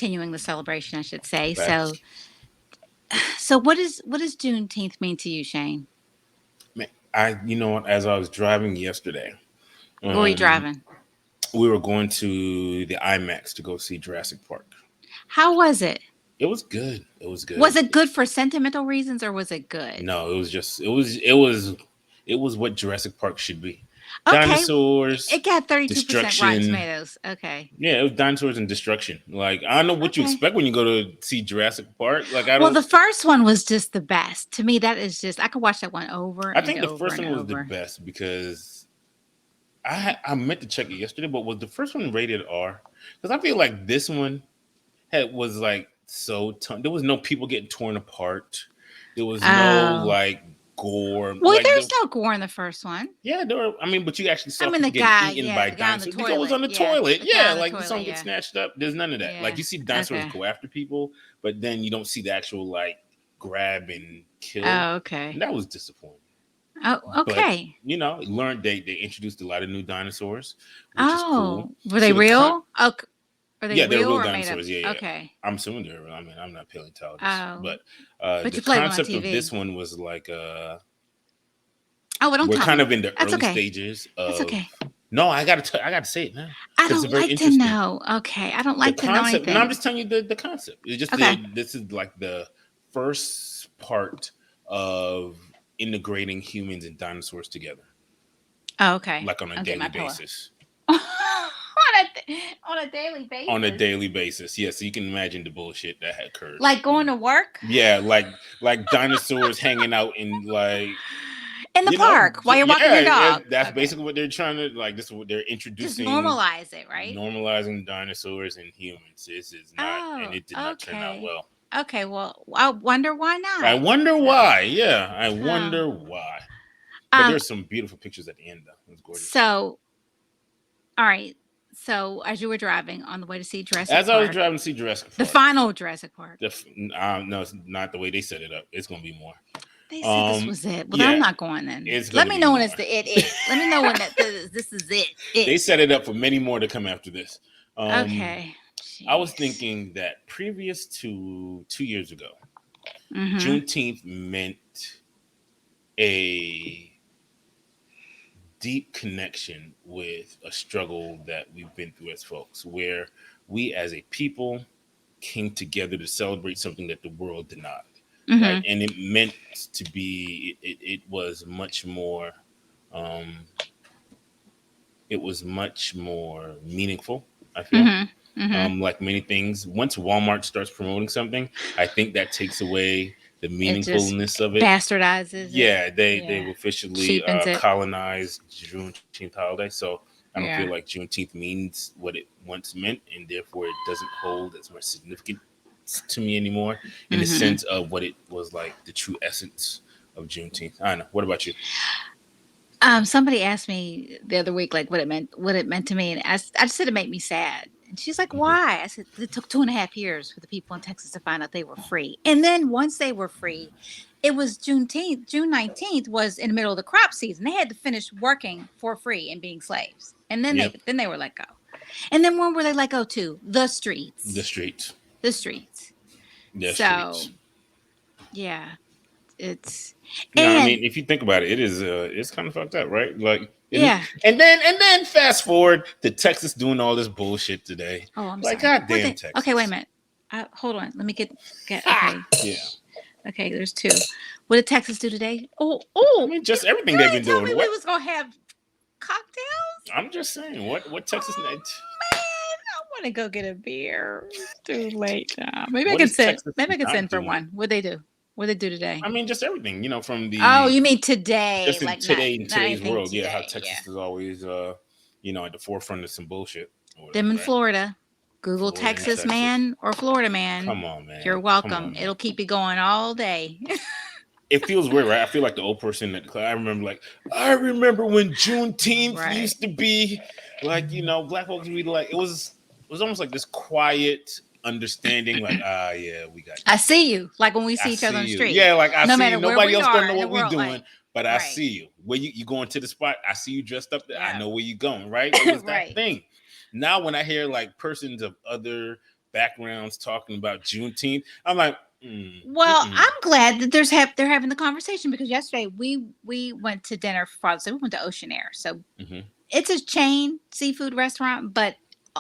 continuing the celebration, I should say. So, Facts. so what does Juneteenth mean to you, Shane? Man, you know what? As I was driving yesterday, Where were you um, driving? we were going to the IMAX to go see Jurassic Park. How was it? It was good. It was good. Was it good for sentimental reasons or was it good? No, it was just it was what Jurassic Park should be. Okay, Dinosaurs, it got 32% Rotten destruction. Tomatoes. Okay. Yeah, it was dinosaurs and destruction. Like I don't know what you Okay. expect when you go to see Jurassic Park. Like I Well, don't. the first one was just the best. To me, that is just I could watch that one over I and think the over first and one was the over. best because I meant to check it yesterday, but was the first one rated R? Because I feel like this one was like there was no people getting torn apart. There was no Oh. like gore. Well, Like there's no gore in the first one. yeah, there were. I mean, but you actually I saw mean, the people getting guy, eaten yeah, by the guy on the dinosaurs. The guy was toilet. on the Yeah, toilet. the guy Yeah, on the like toilet. someone gets Yeah, snatched up. There's none of that. Like yeah. you see dinosaurs Okay. go after people, but then you don't see the actual like grab and kill, Oh, and okay. that was disappointing. Oh, But okay. learned they introduced a lot of new dinosaurs, which is cool. Oh, were they So real? Oh, are they yeah, they're real real or made up? dinosaurs. Yeah, yeah. Okay. I'm assuming they're real. I mean, I'm not a paleontologist, Oh, but but the you played one on concept of TV. this one was like Oh, well, don't we're tell kind me. of in the That's early okay. stages That's of. okay. No, I got to say it now I because don't it's very like to interesting. know. Okay, I don't The like to know concept. No, I'm anything. just telling you the concept. It's just Okay. this is like the first part of integrating humans and dinosaurs together, Oh, okay. like on a I'll get daily my pillow. basis. On a daily On a basis, daily basis, yeah. So you can imagine the bullshit that occurs. like going to work Yeah, like dinosaurs hanging out in like in the park while you're walking your yeah, dog. that's Okay, basically what they're trying to like. This is what they're just introducing, normalize it, right? normalizing dinosaurs and humans. This is not, and Oh, it did not turn out okay. well. Okay, well, I wonder why I not. wonder So, why. Yeah, I so, wonder why. But um, there's some beautiful pictures at the end, though. It was gorgeous. so, all right. So, as you were driving on the way to see Jurassic As I was Park, driving to see Jurassic the Park, final Jurassic Park, no, it's not the way they set it up. It's gonna be more. they said this was it. Well, I'm Yeah, not going then. it's Let gonna me be know when more. it's the it. Let me know when this is it. They It. set it up for many more to come after this. Um, Okay. I was Jeez. thinking that previous to 2 years ago, Mm-hmm. Juneteenth meant a deep connection with a struggle that we've been through as folks, where we as a people came together to celebrate something that the world denied, right? Mm-hmm. And it meant to be, it was much more, um, it was much more meaningful, I feel. Mm-hmm. Mm-hmm. Like many things, once Walmart starts promoting something, I think that takes away the It just meaningfulness of it. bastardizes it. Yeah, they've Yeah. officially Cheapens it. colonized Juneteenth holiday, so I don't feel Yeah. like Juneteenth means what it once meant, and therefore it doesn't hold as much significance to me anymore in the Mm-hmm. sense of what it was like, the true essence of Juneteenth. I don't know. What about you? Somebody asked me the other week, like what it meant to me, and I just said it made me sad. And she's like, Hmm. "Why?" I said, "It took 2.5 years for the people in Texas to find out they were free, and then once they were free, it was Juneteenth. June 19th was in the middle of the crop season. They had to finish working for free and being slaves, and then Yeah, they were let go. And then when were they let go to? The the streets, streets, the streets. the So streets. yeah, it's No, I and mean, if you think about it, it's kind of fucked up, right? Like, yeah. and then fast forward to Texas doing all this bullshit today. Oh, I'm Like, sorry. What goddamn they? Okay, wait a Texas. minute. Hold on. Let me get. Ha! Okay, Yeah. okay. There's two. What did Texas do today? Oh, I oh! mean, You just everything they've really been told doing. me we What was gonna have cocktails? I'm just saying, what Texas? Oh man, I want to go get a beer. It's too late now. Maybe I What could is send. Texas Maybe I could not send for doing? one. What they do? What they do I today? mean, just everything. From Oh, the you mean today? just in Like not today in not today's anything world. Yeah, how today? Yeah. Texas is always at the forefront of some bullshit or whatever, Them in right? Florida. Google Florida and Texas Texas. man or Florida man. Come on, You're man. Come welcome. on, man. It'll keep you going all day. It feels weird, right? I feel like the old person that I remember, like, I remember when Juneteenth Right. used to be like, black folks would be like, it was almost like this quiet understanding, like, yeah, we got I you. see you. Like when we I see each other on see the you. street. Yeah, like I No see you. matter where Nobody we else don't are know in the what we world, doing, like but I right. see you. Where you going to the spot? I see you dressed up there. I Yeah. know where you going, right? It was that Right. thing. Now when I hear like persons of other backgrounds talking about Juneteenth. I'm like, Well, I'm glad that they're having the conversation because yesterday we went to dinner for Father's Day. We went to Ocean Air, so mm-hmm. it's a chain seafood restaurant, but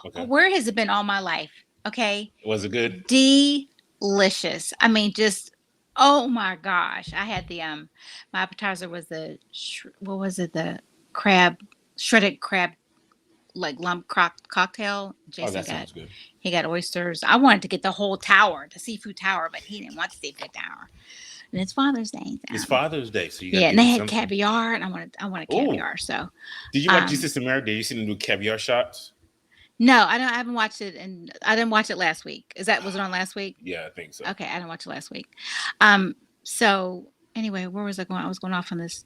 Okay. where has it been all my life? Okay, Was it good? delicious. I mean, just oh my gosh! I had the my appetizer was the what was it? The crab, shredded crab, like lump cocktail. Oh, Jason that got sounds good. he got oysters. I wanted to get the whole tower, the seafood tower, but he didn't want the seafood tower. And it's Father's Day. It's Father's Day, so you got to Yeah, and give they him had something. caviar, and I wanted Oh, caviar. So, did you watch Jesus and Mary? Did you see them do caviar shots? no, I don't. I haven't watched it, and I didn't watch it last week. Was it on last week? Yeah, I think so. Okay, I didn't watch it last week. So anyway, where was I going? I was going off on this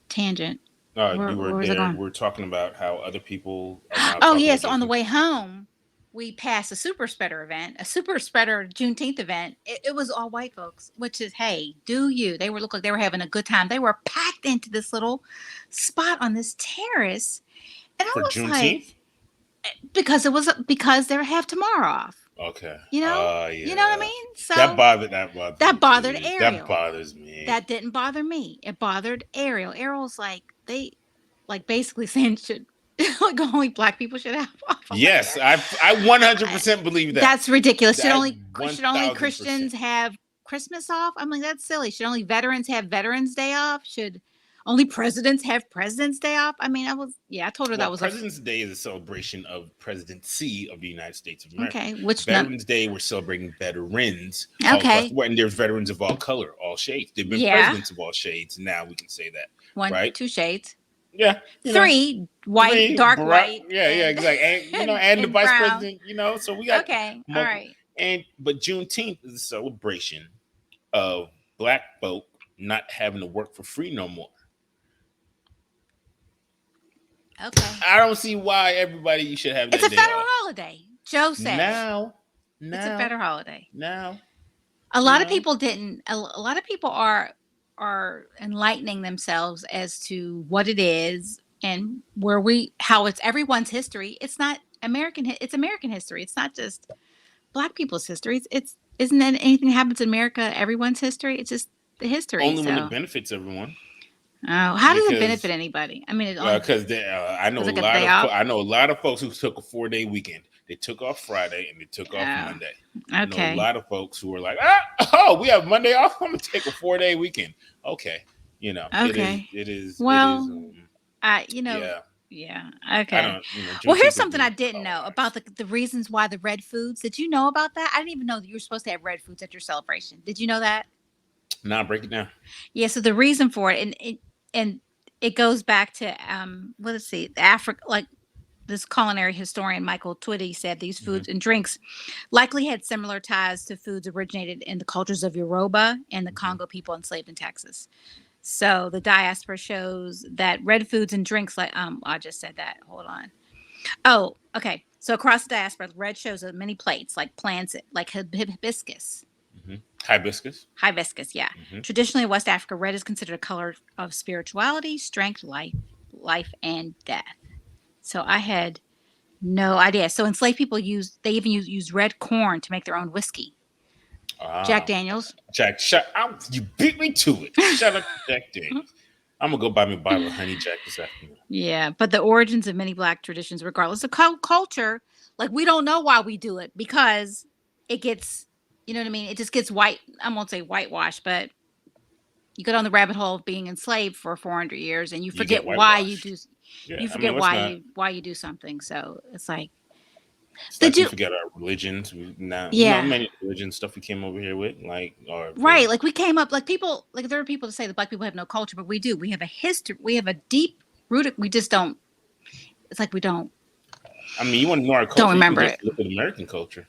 tangent. You were Where was I there. going? We're talking about how other people are now Oh talking about yes, on the Juneteenth. way home, we passed a super spreader event, a super spreader Juneteenth event. It was all white folks, which is hey, do you? They were looked like they were having a good time. They were packed into this little spot on this terrace, and I For was like, Juneteenth? because they have tomorrow off. Okay. You know what I Yeah. mean? So That that bothers bothered me too. That Ariel. bothers me. That didn't bother me. It bothered Ariel. Ariel's like they like basically saying should like only black people should have off. I'm like, Yes, I 100% believe that. that's ridiculous. That Should only 1000%. Christians have Christmas off? I'm like, that's silly. Should only veterans have Veterans Day off? Should only presidents have President's Day off? I mean, I told her Well, that was President's Day is a celebration of presidency of the United States of America. okay. Which Veterans Day, we're celebrating veterans all across okay, the world, and there's veterans of all color, all shades. There've been yeah, presidents of all shades. Now we can say that, one, right? two shades, Yeah, three white, dark white, Yeah, and exactly. And the and vice brown. president. So we got Okay, all multiple. right. But Juneteenth is a celebration of black folk not having to work for free no more. Okay. I don't see why everybody should have that It's a day federal off. holiday. Joe said Now, it's a federal holiday. now, A you lot of know. people didn't. A lot of people are enlightening themselves as to what it is and how it's everyone's history. It's not American. It's American history. It's not just black people's history. It's isn't that anything that happens in America everyone's history? It's just the history. Only when it So, benefits everyone. oh, how does it benefit Because anybody? I mean, it only because I know does a it get the lot day of off. I know a lot of folks who took a 4-day weekend. They took off Friday and they took off Oh, Monday. I know a okay. lot of folks who were like, we have Monday off. I'm gonna take a 4-day weekend. Okay, Okay. it is. Well, Yeah. yeah. I Okay. don't. Well, here's Juneteenth has something I been didn't know about the reasons why the red foods. Did you know about that? I didn't even know that you were supposed to have red foods at your celebration. Did you know that? Now break it down. Yeah. So the reason for it, and it goes back to let's see, Africa. Like this culinary historian Michael Twitty said, these Hmm. foods and drinks likely had similar ties to foods originated in the cultures of Yoruba and the Hmm. Congo people enslaved in Texas. So the diaspora shows that red foods and drinks like I just said that. Hold on. Oh, okay. So across the diaspora, red shows up many plates like plants like hibiscus. Hmm. Hibiscus. Hibiscus, yeah. Hmm. Traditionally in West Africa, red is considered a color of spirituality, strength, life, and death. So I had no idea. So enslaved people they even use red corn to make their own whiskey. Jack Ah, Daniels. Jack, shut out. You beat me to it. Shut up, Jack Daniels. I'm gonna go buy me a bottle of honey Jack this afternoon. Yeah, but the origins of many black traditions, regardless of culture, like we don't know why we do it because it gets, you know what I mean? It just gets I won't say whitewashed, but you go down the rabbit hole of being enslaved for 400 years and you You get forget why you whitewashed. do, Yeah, you I mean, forget let's not. why you do something. So it's like, It's did like we you, forget our religions. We now, yeah, many religion stuff we came over here with, like, are right. very. Like we came up, like people, like there are people to say that black people have no culture, but we do. We have a history, we have a deep rooted, we just don't, it's like we I mean, you want to know our don't culture? You can remember just it. look at American culture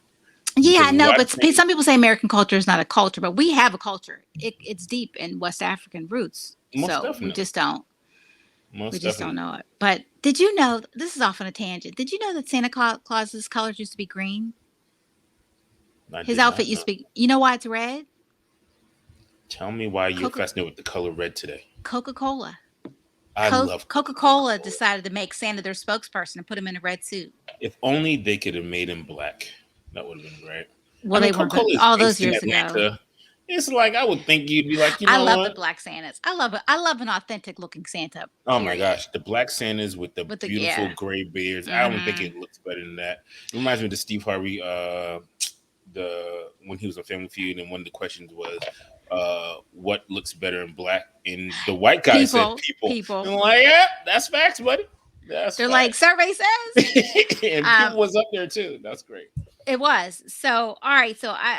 Yeah, because I a know, lot of but things, some people say American culture is not a culture, but we have a culture. It's deep in West African roots, most so definitely, we most just don't definitely. know it. But did you know? This is off on a tangent. Did you know that Santa Claus's colors used to be green? I His did outfit not used know. to be. You know why it's red? Tell me why you're Coca fascinated with the color red today. Coca Cola. I love Coca Coca Cola Cola. decided to make Santa their spokesperson and put him in a red suit. If only they could have made him black. That would have been great. I Well, mean, they weren't Coca-Cola good is all those based in years ago. Atlanta. It's like I would think you'd be like, you I know love the what? Black Santas. I love it. I love an authentic looking Santa. Oh my Period. gosh, the black Santas with the With the beautiful yeah. gray beards. I don't think Mm-hmm. it looks better than that. It reminds me of the Steve Harvey the when he was on Family Feud, and one of the questions was what looks better in black, and the white guy said People, people. And people. I'm like, yeah, that's facts, buddy. That's They're like facts. survey says. And people Um, was up there too. That's great. it was so. All right. So I